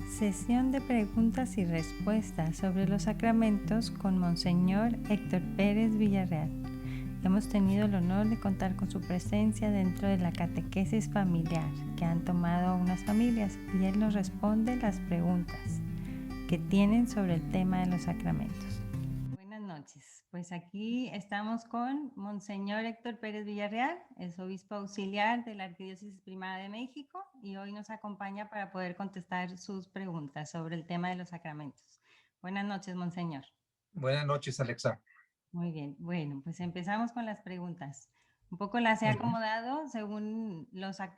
Sesión de preguntas y respuestas sobre los sacramentos con Monseñor Héctor Pérez Villarreal. Hemos tenido el honor de contar con su presencia dentro de la catequesis familiar que han tomado unas familias y él nos responde las preguntas que tienen sobre el tema de los sacramentos. Buenas noches, pues aquí estamos con Monseñor Héctor Pérez Villarreal, es obispo auxiliar de la Arquidiócesis Primada de México y hoy nos acompaña para poder contestar sus preguntas sobre el tema de los sacramentos. Buenas noches, Monseñor. Buenas noches, Alexa. Muy bien, bueno, pues empezamos con las preguntas. Un poco las he acomodado según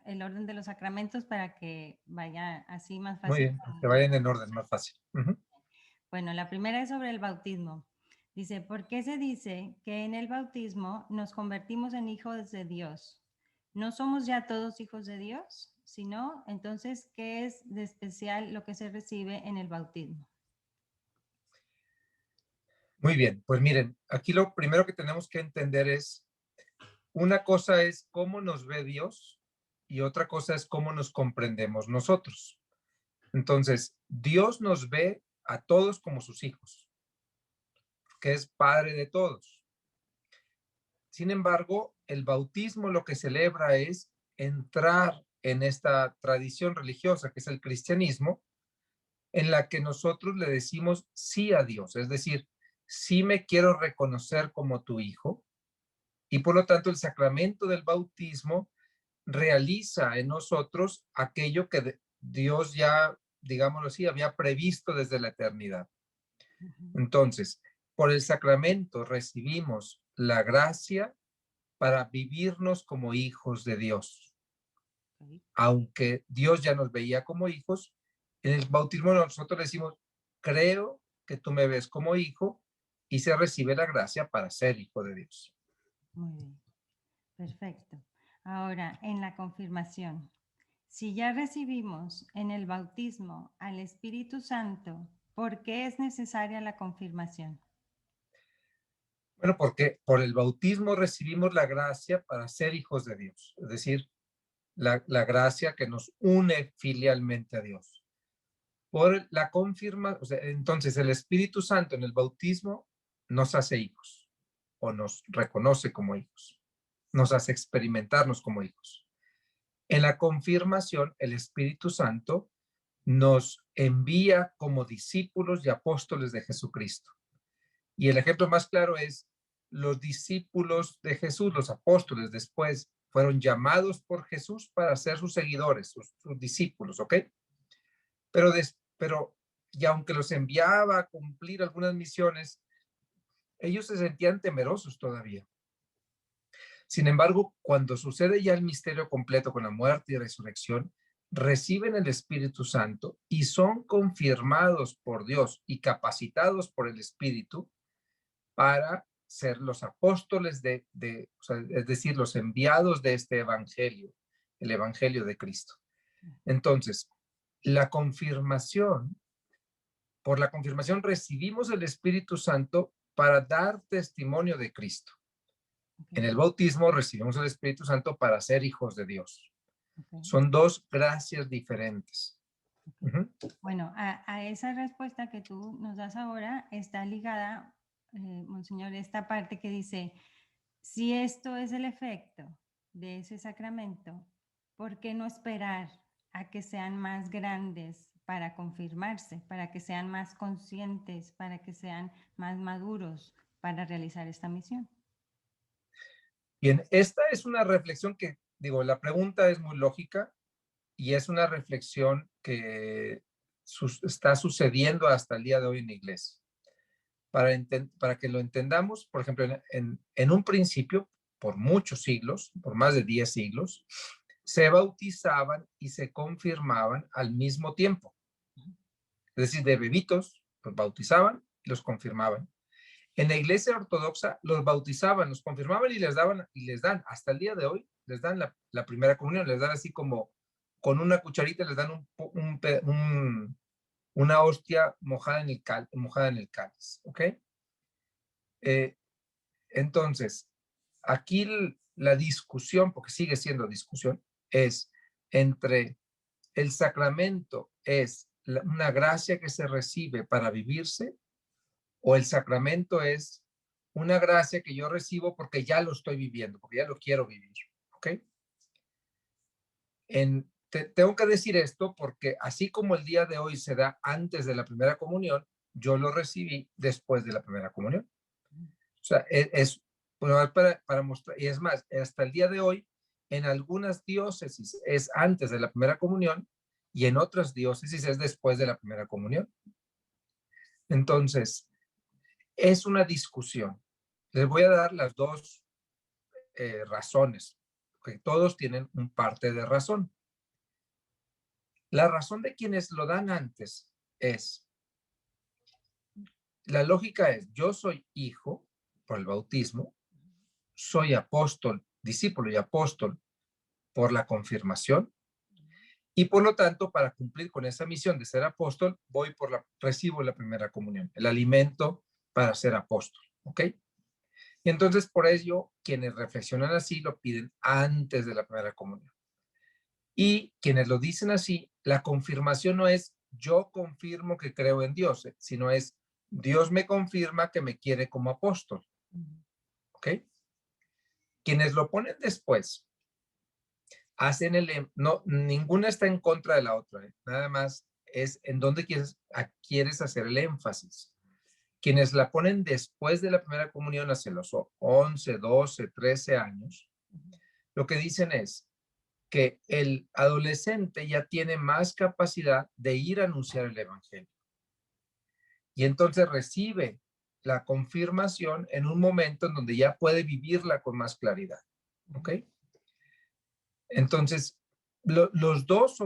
el orden de los sacramentos para que vaya así más Muy fácil. bien, que vayan en orden, más fácil. Bueno, la primera es sobre el bautismo. Dice, ¿por qué se dice que en el bautismo nos convertimos en hijos de Dios? ¿No somos ya todos hijos de Dios? Si no, entonces, ¿qué es de especial lo que se recibe en el bautismo? Muy bien, pues miren, aquí lo primero que tenemos que entender es, una cosa es cómo nos ve Dios y otra cosa es cómo nos comprendemos nosotros. Entonces, Dios nos ve a todos como sus hijos, que es Padre de todos. Sin embargo, el bautismo lo que celebra es entrar en esta tradición religiosa que es el cristianismo, en la que nosotros le decimos sí a Dios, es decir, sí me quiero reconocer como tu hijo, y por lo tanto el sacramento del bautismo realiza en nosotros aquello que Dios ya, digámoslo así, había previsto desde la eternidad. Entonces, por el sacramento recibimos la gracia para vivirnos como hijos de Dios. Aunque Dios ya nos veía como hijos, en el bautismo nosotros decimos, creo que tú me ves como hijo, y se recibe la gracia para ser hijo de Dios. Muy bien, perfecto. Ahora, en la confirmación, si ya recibimos en el bautismo al Espíritu Santo, ¿por qué es necesaria la confirmación? Bueno, porque por el bautismo recibimos la gracia para ser hijos de Dios, es decir, la gracia que nos une filialmente a Dios. Por la confirma, o sea, entonces el Espíritu Santo en el bautismo nos hace hijos o nos reconoce como hijos, nos hace experimentarnos como hijos. En la confirmación, el Espíritu Santo nos envía como discípulos y apóstoles de Jesucristo. Y el ejemplo más claro es los discípulos de Jesús, los apóstoles después fueron llamados por Jesús para ser sus seguidores, sus discípulos, ¿ok? Pero, y aunque los enviaba a cumplir algunas misiones, ellos se sentían temerosos todavía. Sin embargo, cuando sucede ya el misterio completo con la muerte y resurrección, reciben el Espíritu Santo y son confirmados por Dios y capacitados por el Espíritu para ser los apóstoles o sea, es decir, los enviados de este evangelio, el evangelio de Cristo. Entonces, la confirmación, por la confirmación recibimos el Espíritu Santo para dar testimonio de Cristo. En el bautismo recibimos el Espíritu Santo para ser hijos de Dios. Son dos gracias diferentes. Bueno, a esa respuesta que tú nos das ahora está ligada, Monseñor, esta parte que dice, si esto es el efecto de ese sacramento, ¿por qué no esperar a que sean más grandes para confirmarse, para que sean más conscientes, para que sean más maduros para realizar esta misión? Bien, esta es una reflexión que, digo, la pregunta es muy lógica y es una reflexión que está sucediendo hasta el día de hoy en la iglesia. Para que lo entendamos, por ejemplo, en un principio, por muchos siglos, por más de 10 siglos, se bautizaban y se confirmaban al mismo tiempo. Es decir, de bebitos, los bautizaban y los confirmaban. En la iglesia ortodoxa los bautizaban, los confirmaban y les daban, y les dan, hasta el día de hoy, les dan la primera comunión, les dan así como con una cucharita, les dan una hostia mojada en el cáliz, ¿ok? Entonces, aquí la discusión, porque sigue siendo discusión, es entre el sacramento, es una gracia que se recibe para vivirse, o el sacramento es una gracia que yo recibo porque ya lo estoy viviendo, porque ya lo quiero vivir. ¿Ok? Tengo que decir esto porque así como el día de hoy se da antes de la primera comunión, yo lo recibí después de la primera comunión. O sea, bueno, para mostrar, y es más, hasta el día de hoy, en algunas diócesis es antes de la primera comunión y en otras diócesis es después de la primera comunión. Entonces, es una discusión. Les voy a dar las dos razones, que todos tienen un parte de razón. La razón de quienes lo dan antes es, la lógica es, yo soy hijo por el bautismo, soy apóstol, discípulo y apóstol por la confirmación, y por lo tanto, para cumplir con esa misión de ser apóstol, recibo la primera comunión, el alimento para ser apóstol, ¿ok? Y entonces, por ello, quienes reflexionan así lo piden antes de la primera comunión. Y quienes lo dicen así, la confirmación no es yo confirmo que creo en Dios, sino es Dios me confirma que me quiere como apóstol, ¿ok? Quienes lo ponen después, hacen no, ninguna está en contra de la otra, ¿eh? Nada más es en dónde quieres hacer el énfasis. Quienes la ponen después de la primera comunión hacia los 11, 12, 13 años, lo que dicen es que el adolescente ya tiene más capacidad de ir a anunciar el evangelio. Y entonces recibe la confirmación en un momento en donde ya puede vivirla con más claridad. ¿Ok? Entonces, los dos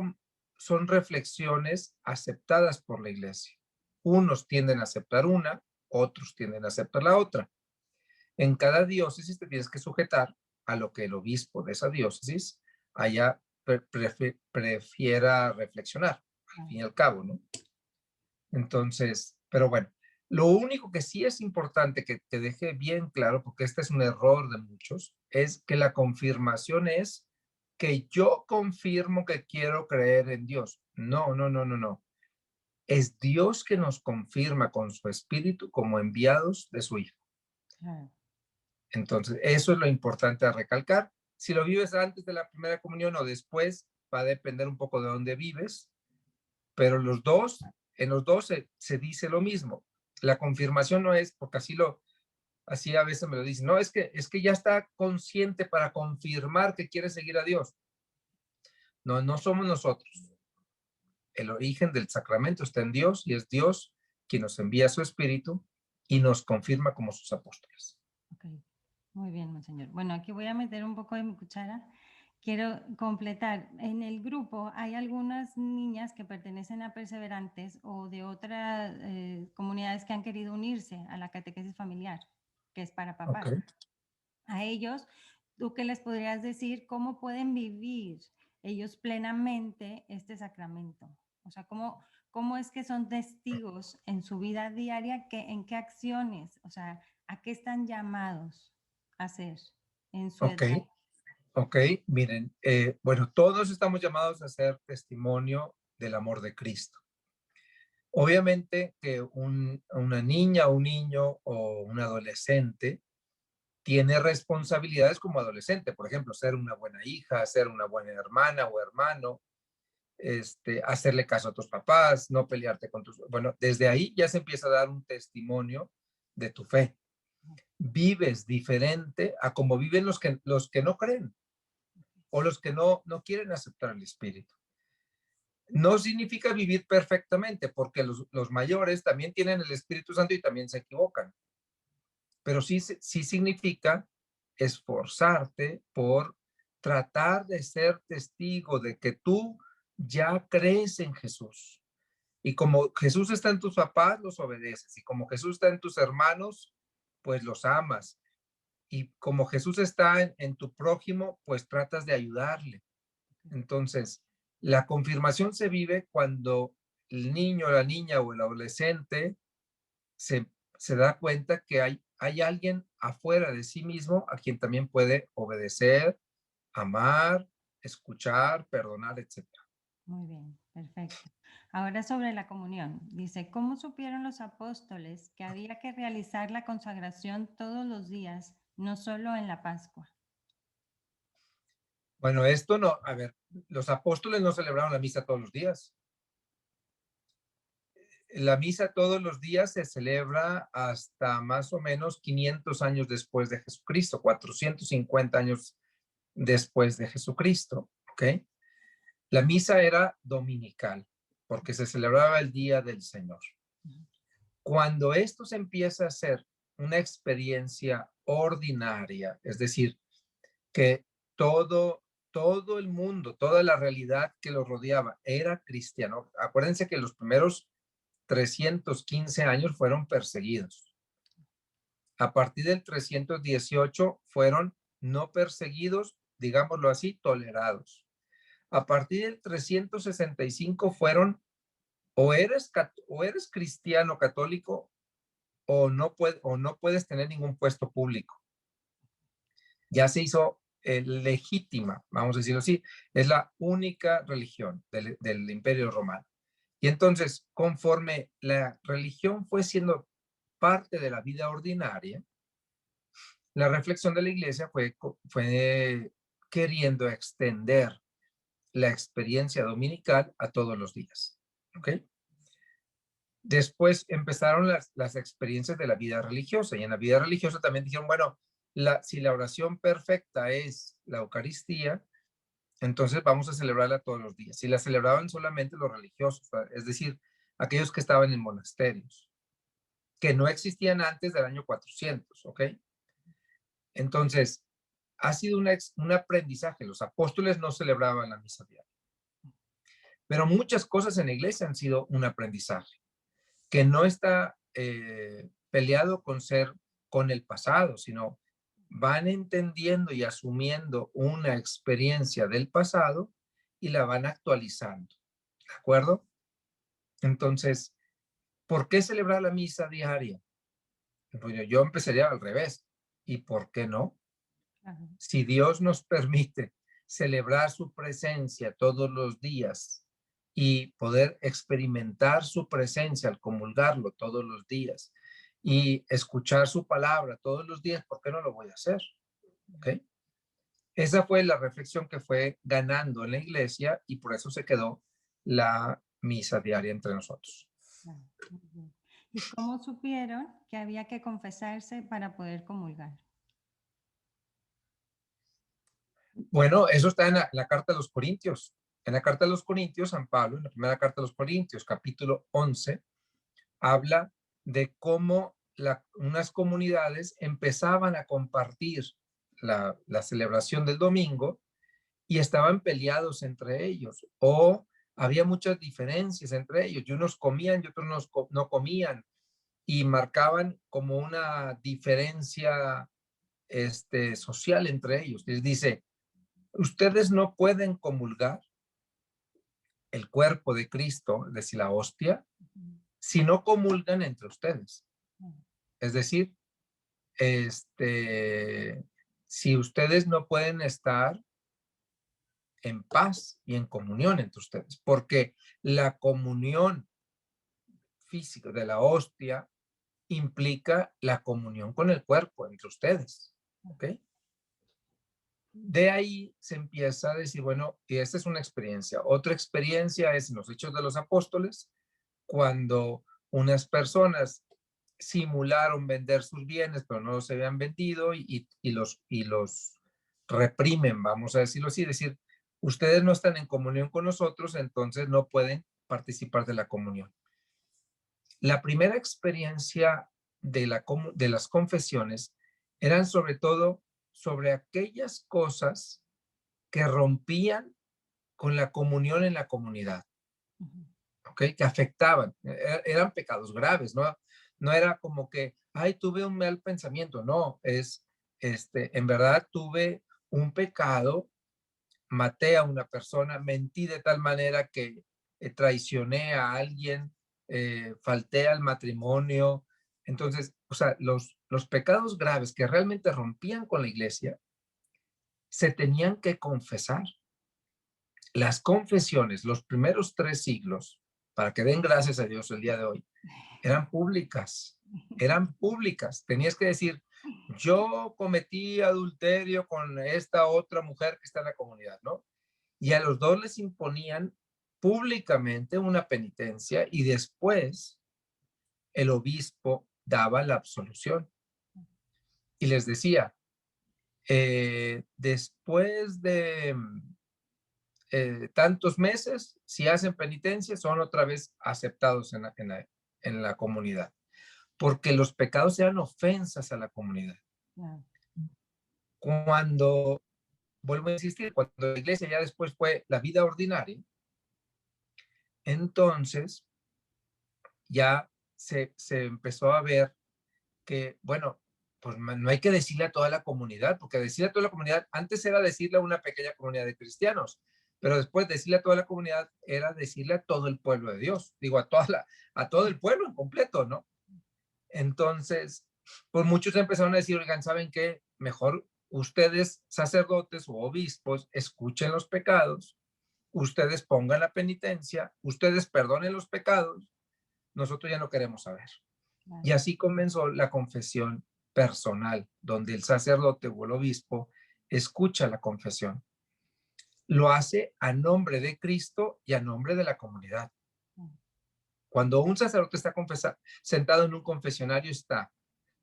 son reflexiones aceptadas por la iglesia. Unos tienden a aceptar una, otros tienden a aceptar la otra. En cada diócesis te tienes que sujetar a lo que el obispo de esa diócesis haya prefiera reflexionar, al fin y al cabo, ¿no? Entonces, pero bueno, lo único que sí es importante que te deje bien claro, porque este es un error de muchos, es que la confirmación es que yo confirmo que quiero creer en Dios. No, no, no, no, no. Es Dios que nos confirma con su espíritu como enviados de su Hijo. Entonces, eso es lo importante a recalcar. Si lo vives antes de la primera comunión o después, va a depender un poco de dónde vives, pero en los dos se dice lo mismo. La confirmación no es, porque así a veces me lo dicen, no, es que ya está consciente para confirmar que quiere seguir a Dios. No, no somos nosotros. El origen del sacramento está en Dios y es Dios quien nos envía su espíritu y nos confirma como sus apóstoles. Okay. Muy bien, monseñor. Bueno, aquí voy a meter un poco de mi cuchara. Quiero completar. En el grupo hay algunas niñas que pertenecen a Perseverantes o de otras comunidades que han querido unirse a la catequesis familiar, que es para papás. Okay. A ellos, ¿tú qué les podrías decir? ¿Cómo pueden vivir ellos plenamente este sacramento? O sea, ¿cómo es que son testigos en su vida diaria? ¿En qué acciones? O sea, ¿a qué están llamados a hacer en su edad? Ok, miren, bueno, todos estamos llamados a ser testimonio del amor de Cristo. Obviamente que una niña, un niño o un adolescente tiene responsabilidades como adolescente, por ejemplo, ser una buena hija, ser una buena hermana o hermano, hacerle caso a tus papás, no pelearte con Bueno, desde ahí ya se empieza a dar un testimonio de tu fe. Vives diferente a como viven los que no creen o los que no quieren aceptar el Espíritu. No significa vivir perfectamente, porque los mayores también tienen el Espíritu Santo y también se equivocan. Pero sí significa esforzarte por tratar de ser testigo de que tú ya crees en Jesús. Y como Jesús está en tus papás, los obedeces. Y como Jesús está en tus hermanos, pues los amas. Y como Jesús está en tu prójimo, pues tratas de ayudarle. Entonces, la confirmación se vive cuando el niño, la niña o el adolescente se, se da cuenta que hay alguien afuera de sí mismo a quien también puede obedecer, amar, escuchar, perdonar, etc. Muy bien, perfecto. Ahora sobre la comunión. Dice, ¿cómo supieron los apóstoles que había que realizar la consagración todos los días, no solo en la Pascua? Bueno, esto no, a ver, los apóstoles no celebraron la misa todos los días. La misa todos los días se celebra hasta más o menos 500 años después de Jesucristo, 450 años después de Jesucristo, ¿ok? La misa era dominical, porque se celebraba el Día del Señor. Cuando esto se empieza a ser una experiencia ordinaria, es decir, que todo el mundo, toda la realidad que lo rodeaba era cristiano. Acuérdense que los primeros 315 años fueron perseguidos. A partir del 318 fueron no perseguidos, digámoslo así, tolerados. A partir del 365 fueron o eres cristiano católico o no puedes tener ningún puesto público. Ya se hizo legítima, vamos a decirlo así, es la única religión del Imperio Romano. Y entonces, conforme la religión fue siendo parte de la vida ordinaria, la reflexión de la iglesia fue queriendo extender la experiencia dominical a todos los días. ¿Ok? Después empezaron las experiencias de la vida religiosa y en la vida religiosa también dijeron, bueno, si la oración perfecta es la Eucaristía, entonces vamos a celebrarla todos los días. Si la celebraban solamente los religiosos, es decir, aquellos que estaban en monasterios, que no existían antes del año 400, ¿ok? Entonces, ha sido un aprendizaje. Los apóstoles no celebraban la misa diaria, pero muchas cosas en la iglesia han sido un aprendizaje, que no está peleado con el pasado, sino van entendiendo y asumiendo una experiencia del pasado y la van actualizando, ¿de acuerdo? Entonces, ¿por qué celebrar la misa diaria? Pues yo empezaría al revés. ¿Y por qué no? Ajá. Si Dios nos permite celebrar su presencia todos los días y poder experimentar su presencia al comulgarlo todos los días y escuchar su palabra todos los días, ¿por qué no lo voy a hacer? ¿Ok? Esa fue la reflexión que fue ganando en la iglesia y por eso se quedó la misa diaria entre nosotros. Ah, muy bien. ¿Y cómo supieron que había que confesarse para poder comulgar? Bueno, eso está en la carta de los Corintios. En la carta de los Corintios, San Pablo, en la primera carta de los Corintios, capítulo 11, habla de cómo unas comunidades empezaban a compartir la celebración del domingo y estaban peleados entre ellos o había muchas diferencias entre ellos y unos comían y otros no comían y marcaban como una diferencia social entre ellos. Les dice, ustedes no pueden comulgar el cuerpo de Cristo, es decir, la hostia, si no comulgan entre ustedes. Es decir, si ustedes no pueden estar en paz y en comunión entre ustedes, porque la comunión física de la hostia implica la comunión con el cuerpo entre ustedes, ¿ok? De ahí se empieza a decir, bueno, y esta es una experiencia. Otra experiencia es en los Hechos de los Apóstoles, cuando unas personas simularon vender sus bienes, pero no los habían vendido y los reprimen, vamos a decirlo así, decir, ustedes no están en comunión con nosotros, entonces no pueden participar de la comunión. La primera experiencia de las confesiones eran sobre todo sobre aquellas cosas que rompían con la comunión en la comunidad. ¿Ok? Que afectaban, eran pecados graves, ¿no? No era como que, ay, tuve un mal pensamiento, no, en verdad tuve un pecado, maté a una persona, mentí de tal manera que traicioné a alguien, falté al matrimonio. Entonces, o sea, los pecados graves que realmente rompían con la iglesia se tenían que confesar. Las confesiones, los primeros 3 siglos, para que den gracias a Dios el día de hoy, eran públicas, Tenías que decir, yo cometí adulterio con esta otra mujer que está en la comunidad, ¿no? Y a los dos les imponían públicamente una penitencia y después el obispo daba la absolución y les decía, después de tantos meses, si hacen penitencia, son otra vez aceptados en la comunidad, porque los pecados eran ofensas a la comunidad. Claro. Cuando, vuelvo a insistir, cuando la iglesia ya después fue la vida ordinaria, entonces ya se empezó a ver que, bueno, pues no hay que decirle a toda la comunidad, porque decirle a toda la comunidad, antes era decirle a una pequeña comunidad de cristianos, pero después decirle a toda la comunidad era decirle a todo el pueblo de Dios, digo, a todo el pueblo en completo, ¿no? Entonces, pues muchos empezaron a decir, oigan, ¿saben qué? Mejor ustedes, sacerdotes o obispos, escuchen los pecados, ustedes pongan la penitencia, ustedes perdonen los pecados, nosotros ya no queremos saber. Claro. Y así comenzó la confesión personal, donde el sacerdote o el obispo escucha la confesión. Lo hace a nombre de Cristo y a nombre de la comunidad. Cuando un sacerdote está sentado en un confesionario, está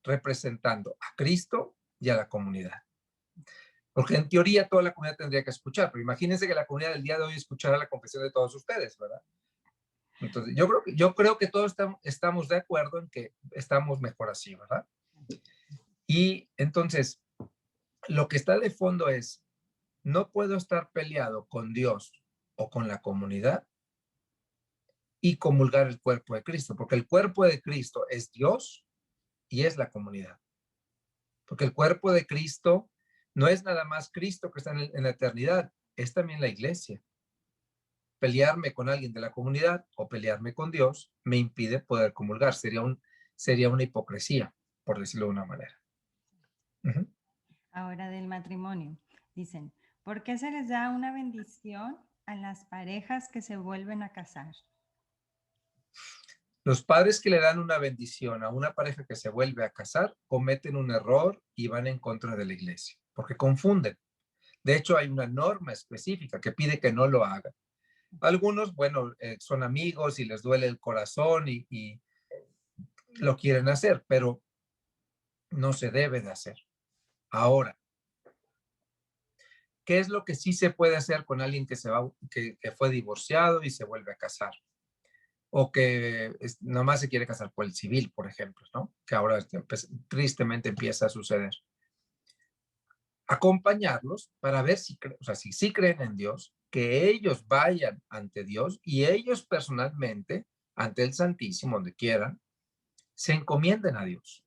representando a Cristo y a la comunidad. Porque en teoría toda la comunidad tendría que escuchar, pero imagínense que la comunidad del día de hoy escuchara la confesión de todos ustedes, ¿verdad? Entonces, yo creo que todos estamos de acuerdo en que estamos mejor así, ¿verdad? Y entonces, lo que está de fondo es, no puedo estar peleado con Dios o con la comunidad y comulgar el cuerpo de Cristo, porque el cuerpo de Cristo es Dios y es la comunidad. Porque el cuerpo de Cristo no es nada más Cristo que está en la eternidad, es también la iglesia. Pelearme con alguien de la comunidad o pelearme con Dios me impide poder comulgar. Sería una hipocresía, por decirlo de una manera. Uh-huh. Ahora del matrimonio. Dicen, ¿por qué se les da una bendición a las parejas que se vuelven a casar? Los padres que le dan una bendición a una pareja que se vuelve a casar cometen un error y van en contra de la iglesia, porque confunden. De hecho, hay una norma específica que pide que no lo hagan. Algunos, bueno, son amigos y les duele el corazón y lo quieren hacer, pero no se debe de hacer. Ahora, ¿qué es lo que sí se puede hacer con alguien que fue divorciado y se vuelve a casar? O que nomás se quiere casar por el civil, por ejemplo, ¿no? Que ahora tristemente empieza a suceder. Acompañarlos para ver si sí creen en Dios, que ellos vayan ante Dios y ellos personalmente, ante el Santísimo, donde quieran, se encomienden a Dios.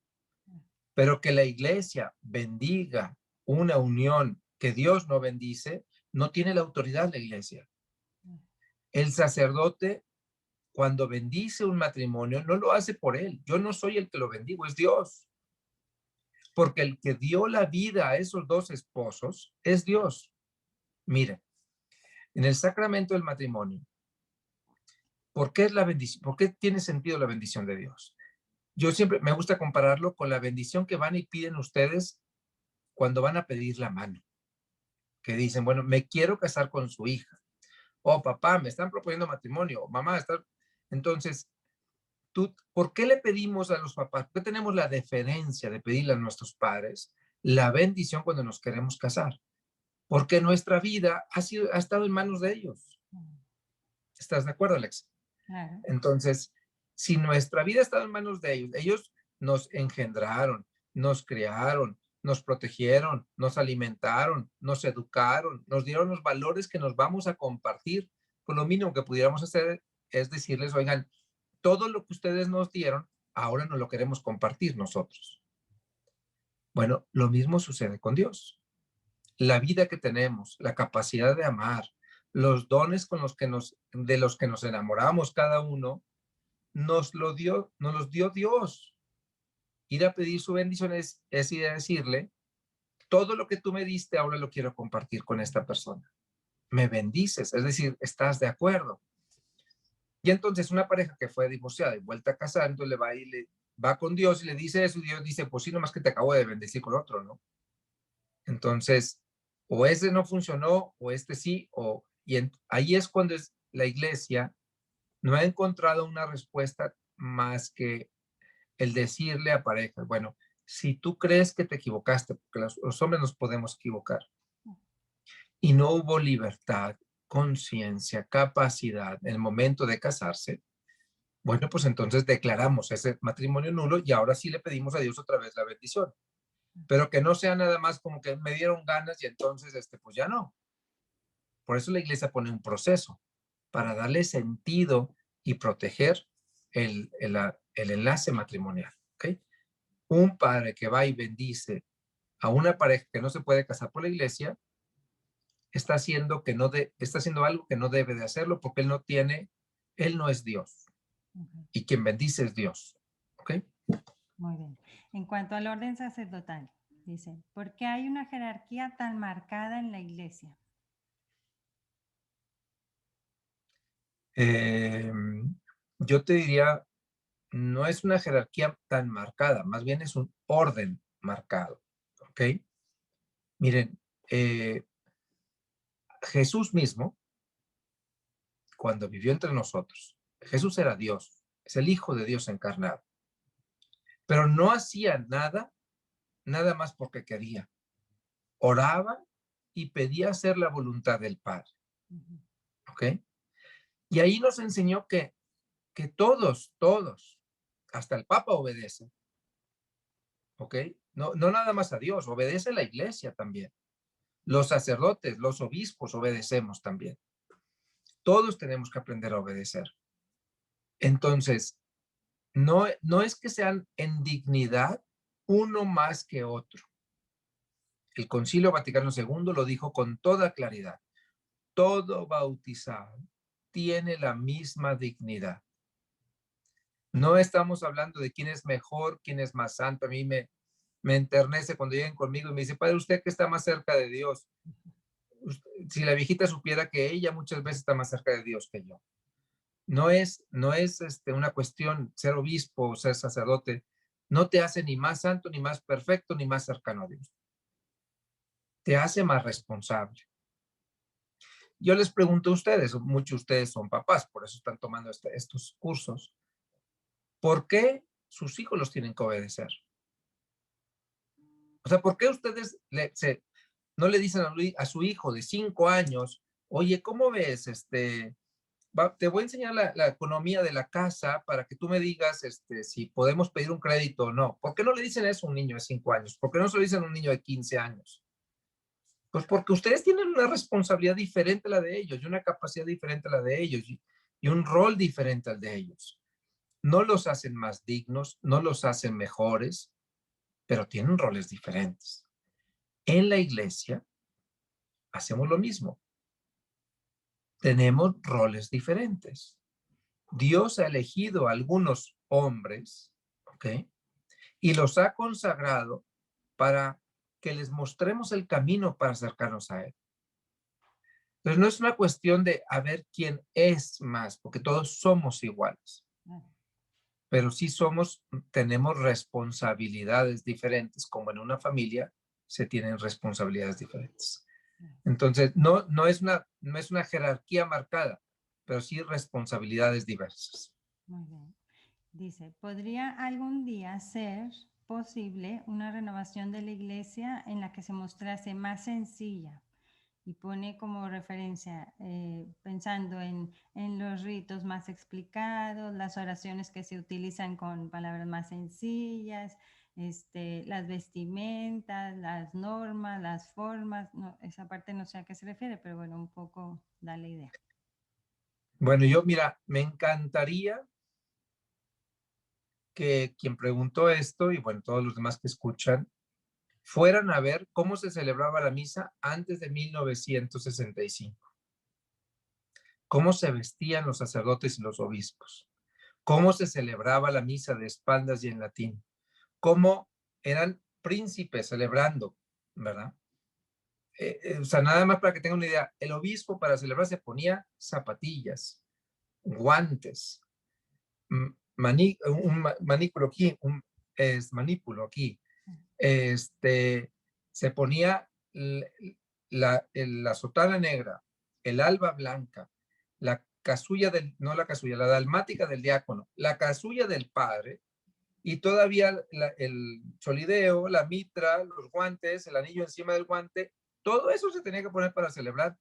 Pero que la iglesia bendiga una unión que Dios no bendice, no tiene la autoridad la iglesia. El sacerdote, cuando bendice un matrimonio, no lo hace por él. Yo no soy el que lo bendigo, es Dios. Porque el que dio la vida a esos dos esposos es Dios. Miren, en el sacramento del matrimonio, ¿por qué es la bendición? ¿Por qué tiene sentido la bendición de Dios? Yo siempre me gusta compararlo con la bendición que van y piden ustedes cuando van a pedir la mano. Que dicen, bueno, me quiero casar con su hija. Oh, papá, me están proponiendo matrimonio. Mamá, entonces, ¿por qué le pedimos a los papás? ¿Por qué tenemos la deferencia de pedirle a nuestros padres la bendición cuando nos queremos casar? Porque nuestra vida ha estado en manos de ellos. ¿Estás de acuerdo, Alex? Claro. Entonces, si nuestra vida ha estado en manos de ellos, ellos nos engendraron, nos criaron, nos protegieron, nos alimentaron, nos educaron, nos dieron los valores que nos vamos a compartir. Pues lo mínimo que pudiéramos hacer es decirles, oigan, todo lo que ustedes nos dieron, ahora no lo queremos compartir nosotros. Bueno, lo mismo sucede con Dios. La vida que tenemos, la capacidad de amar, los dones de los que nos enamoramos cada uno, nos los dio Dios. Ir a pedir su bendición es ir a decirle, todo lo que tú me diste ahora lo quiero compartir con esta persona. Me bendices, es decir, estás de acuerdo. Y entonces una pareja que fue divorciada y vuelta a casar, entonces le va y le va con Dios y le dice eso, y Dios dice, pues sí, nomás que te acabo de bendecir con otro, ¿no? Entonces, o ese no funcionó, o este sí, ahí es cuando la iglesia no ha encontrado una respuesta más que el decirle a parejas, bueno, si tú crees que te equivocaste, porque los hombres nos podemos equivocar, y no hubo libertad, conciencia, capacidad en el momento de casarse, bueno, pues entonces declaramos ese matrimonio nulo y ahora sí le pedimos a Dios otra vez la bendición. Pero que no sea nada más como que me dieron ganas y entonces, pues ya no. Por eso la iglesia pone un proceso para darle sentido y proteger el enlace matrimonial. ¿Ok? Un padre que va y bendice a una pareja que no se puede casar por la iglesia está haciendo, está haciendo algo que no debe de hacerlo porque él no es Dios. Ujú. Y quien bendice es Dios. ¿Ok? Muy bien. En cuanto al orden sacerdotal, dice, ¿por qué hay una jerarquía tan marcada en la iglesia? Eh, yo te diría, no es una jerarquía tan marcada, más bien es un orden marcado. ¿Ok? Miren, Jesús mismo, cuando vivió entre nosotros, Jesús era Dios, es el Hijo de Dios encarnado, pero no hacía nada más porque quería. Oraba y pedía hacer la voluntad del Padre. Ujú. ¿Ok? Y ahí nos enseñó que todos, hasta el Papa obedece. ¿Ok? No, no nada más a Dios, obedece la iglesia también. Los sacerdotes, los obispos obedecemos también. Todos tenemos que aprender a obedecer. Entonces, no es que sean en dignidad uno más que otro. El Concilio Vaticano II lo dijo con toda claridad. Todo bautizado tiene la misma dignidad. No estamos hablando de quién es mejor, quién es más santo. A mí me enternece cuando llegan conmigo y me dice, padre, ¿usted que está más cerca de Dios? Si la viejita supiera que ella muchas veces está más cerca de Dios que yo. No es una cuestión ser obispo o ser sacerdote. No te hace ni más santo, ni más perfecto, ni más cercano a Dios. Te hace más responsable. Yo les pregunto a ustedes, muchos de ustedes son papás, por eso están tomando estos cursos. ¿Por qué sus hijos los tienen que obedecer? O sea, ¿por qué ustedes no le dicen a su hijo de 5 años, oye, ¿cómo ves? Te voy a enseñar la economía de la casa para que tú me digas si podemos pedir un crédito o no. ¿Por qué no le dicen eso a un niño de 5 años? ¿Por qué no se lo dicen a un niño de 15 años? Pues porque ustedes tienen una responsabilidad diferente a la de ellos y una capacidad diferente a la de ellos y un rol diferente al de ellos. No los hacen más dignos, no los hacen mejores, pero tienen roles diferentes. En la iglesia hacemos lo mismo. Tenemos roles diferentes. Dios ha elegido a algunos hombres, ¿ok? Y los ha consagrado para que les mostremos el camino para acercarnos a Él. Entonces no es una cuestión de a ver quién es más, porque todos somos iguales, pero sí tenemos responsabilidades diferentes, como en una familia se tienen responsabilidades diferentes. Entonces no es una jerarquía marcada, pero sí responsabilidades diversas. Muy bien. Dice, ¿podría algún día ser posible una renovación de la iglesia en la que se mostrase más sencilla? Y pone como referencia, pensando en los ritos más explicados, las oraciones que se utilizan con palabras más sencillas, las vestimentas, las normas, las formas. No, esa parte no sé a qué se refiere, pero bueno, un poco da la idea. Bueno, mira, me encantaría que quien preguntó esto y bueno, todos los demás que escuchan, fueran a ver cómo se celebraba la misa antes de 1965, cómo se vestían los sacerdotes y los obispos, cómo se celebraba la misa de espaldas y en latín, cómo eran príncipes celebrando, ¿verdad? O sea, nada más para que tengan una idea, el obispo para celebrar se ponía zapatillas, guantes, manípulo aquí, manípulo aquí, se ponía la sotana negra, el alba blanca, la casulla no la casulla, la dalmática del diácono, la casulla del padre, y todavía el solideo, la mitra, los guantes, el anillo encima del guante, todo eso se tenía que poner para celebrar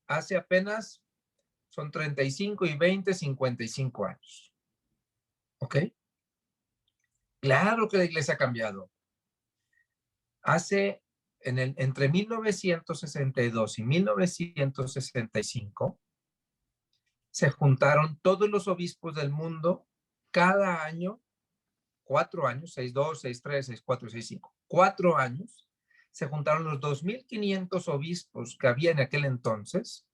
hace apenas, son 35 y 20, 55 años. ¿Ok? Claro que la iglesia ha cambiado. Entre 1962 y 1965, se juntaron todos los obispos del mundo cada año, 4 años, 62, 63, 64, 65, 4 años, se juntaron los 2.500 obispos que había en aquel entonces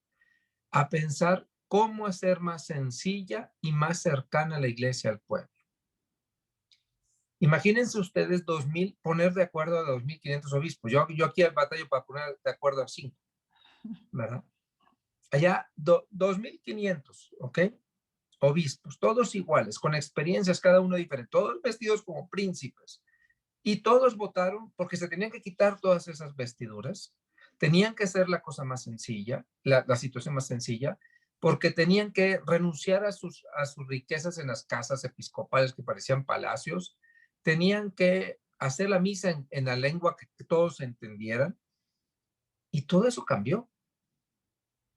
a pensar cómo hacer más sencilla y más cercana la iglesia al pueblo. Imagínense ustedes poner de acuerdo a 2.500 obispos. Yo aquí batallo para poner de acuerdo a 5, ¿verdad? Allá 2.500, ¿ok? Obispos, todos iguales, con experiencias, cada uno diferente, todos vestidos como príncipes. Y todos votaron porque se tenían que quitar todas esas vestiduras, tenían que hacer la cosa más sencilla, la situación más sencilla, porque tenían que renunciar a sus riquezas en las casas episcopales que parecían palacios, tenían que hacer la misa en la lengua que todos entendieran, y todo eso cambió.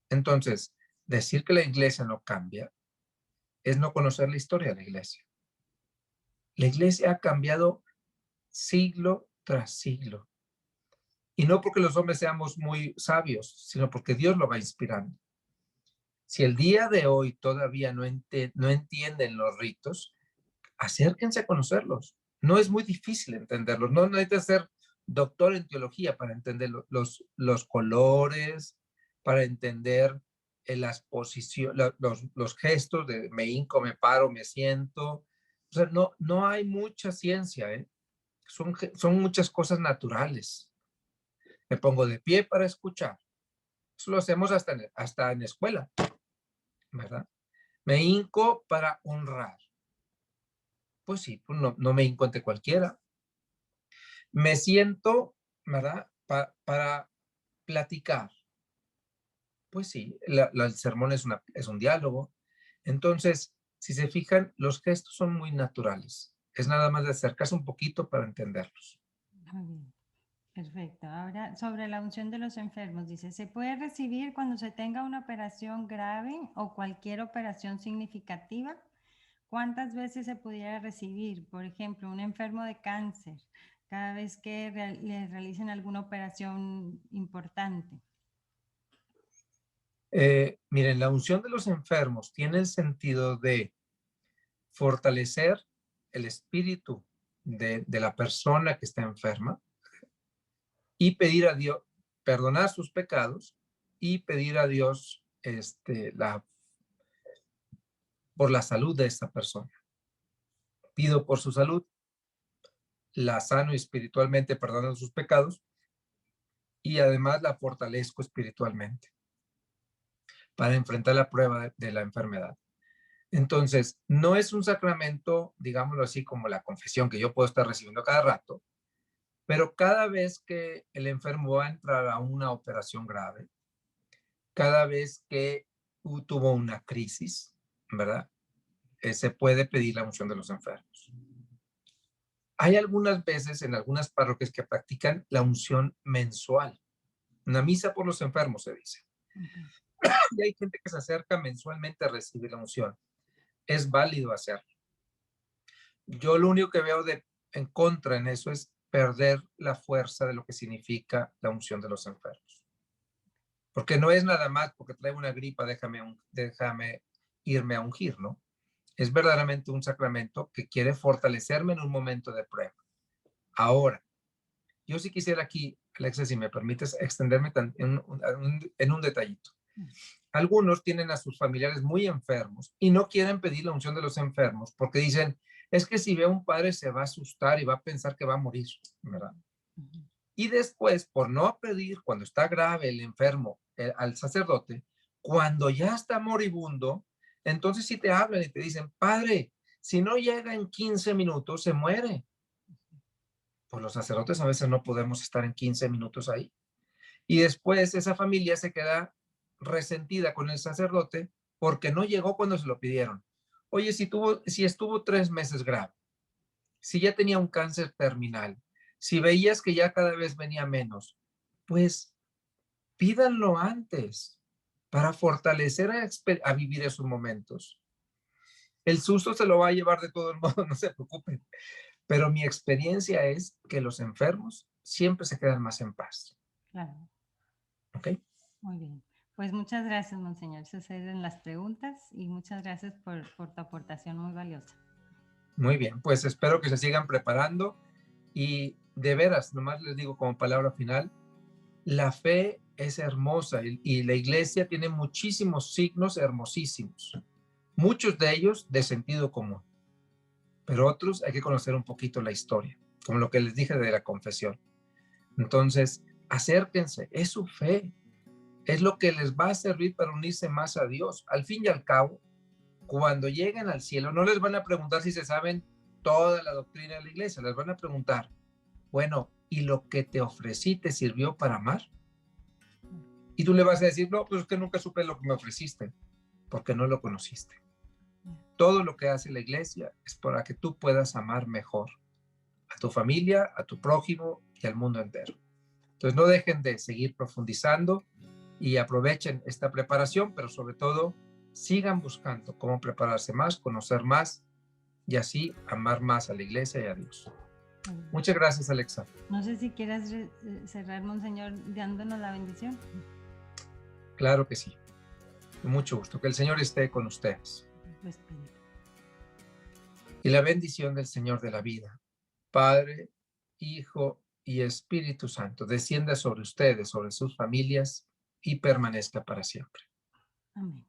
Entonces, decir que la iglesia no cambia es no conocer la historia de la iglesia. La iglesia ha cambiado siglo tras siglo. Y no porque los hombres seamos muy sabios, sino porque Dios lo va inspirando. Si el día de hoy todavía no entienden los ritos, acérquense a conocerlos. No es muy difícil entenderlos. No necesitas ser doctor en teología para entender los colores, para entender las posiciones, los gestos de me hinco, me paro, me siento. O sea, no hay mucha ciencia, ¿eh? Son muchas cosas naturales. Me pongo de pie para escuchar. Eso lo hacemos hasta en escuela, ¿verdad? Me hinco para honrar. Pues sí, pues no me hinco ante cualquiera. Me siento, ¿verdad? Para platicar. Pues sí, el sermón es un diálogo. Entonces, si se fijan, los gestos son muy naturales. Es nada más de acercarse un poquito para entenderlos. Muy bien. Perfecto. Ahora, sobre la unción de los enfermos, dice, ¿se puede recibir cuando se tenga una operación grave o cualquier operación significativa? ¿Cuántas veces se pudiera recibir, por ejemplo, un enfermo de cáncer, cada vez que le realicen alguna operación importante? Miren, la unción de los enfermos tiene el sentido de fortalecer el espíritu de la persona que está enferma y pedir a Dios, perdonar sus pecados y pedir a Dios por la salud de esta persona. Pido por su salud, la sano espiritualmente, perdonando sus pecados y además la fortalezco espiritualmente para enfrentar la prueba de la enfermedad. Entonces, no es un sacramento, digámoslo así, como la confesión que yo puedo estar recibiendo cada rato, pero cada vez que el enfermo va a entrar a una operación grave, cada vez que tuvo una crisis, ¿verdad? Se puede pedir la unción de los enfermos. Hay algunas veces en algunas parroquias que practican la unción mensual. Una misa por los enfermos, se dice. Y hay gente que se acerca mensualmente a recibir la unción. Es válido hacerlo. Yo lo único que veo en contra en eso es perder la fuerza de lo que significa la unción de los enfermos. Porque no es nada más porque traigo una gripa, déjame irme a ungir, ¿no? Es verdaderamente un sacramento que quiere fortalecerme en un momento de prueba. Ahora, yo sí quisiera aquí, Alexa, si me permites, extenderme en un detallito. Algunos tienen a sus familiares muy enfermos y no quieren pedir la unción de los enfermos porque dicen, es que si ve a un padre se va a asustar y va a pensar que va a morir, ¿verdad? Y después, por no pedir cuando está grave el enfermo al sacerdote, cuando ya está moribundo, Entonces si te hablan y te dicen, padre, si no llega en 15 minutos, se muere. Pues los sacerdotes a veces no podemos estar en 15 minutos ahí. Y después esa familia se queda resentida con el sacerdote porque no llegó cuando se lo pidieron. Oye, si estuvo 3 meses grave, si ya tenía un cáncer terminal, si veías que ya cada vez venía menos, pues pídanlo antes para fortalecer a vivir esos momentos. El susto se lo va a llevar de todo el modo, no se preocupen. Pero mi experiencia es que los enfermos siempre se quedan más en paz. Claro. ¿Ok? Muy bien. Pues muchas gracias, Monseñor. Esas eran las preguntas y muchas gracias por tu aportación muy valiosa. Muy bien, pues espero que se sigan preparando y de veras, nomás les digo como palabra final, la fe es hermosa y la iglesia tiene muchísimos signos hermosísimos, muchos de ellos de sentido común, pero otros hay que conocer un poquito la historia, como lo que les dije de la confesión. Entonces, acérquense, es su fe, es lo que les va a servir para unirse más a Dios. Al fin y al cabo, cuando lleguen al cielo, no les van a preguntar si se saben toda la doctrina de la iglesia, les van a preguntar, bueno, ¿y lo que te ofrecí te sirvió para amar? Y tú le vas a decir, no, pues es que nunca supe lo que me ofreciste, porque no lo conociste. Todo lo que hace la iglesia es para que tú puedas amar mejor a tu familia, a tu prójimo y al mundo entero. Entonces no dejen de seguir profundizando y aprovechen esta preparación, pero sobre todo sigan buscando cómo prepararse más, conocer más y así amar más a la iglesia y a Dios. Muchas gracias, Alexa. No sé si quieras cerrar, Monseñor, dándonos la bendición. Claro que sí. Con mucho gusto. Que el Señor esté con ustedes. Pues, y la bendición del Señor de la vida, Padre, Hijo y Espíritu Santo, descienda sobre ustedes, sobre sus familias y permanezca para siempre. amén.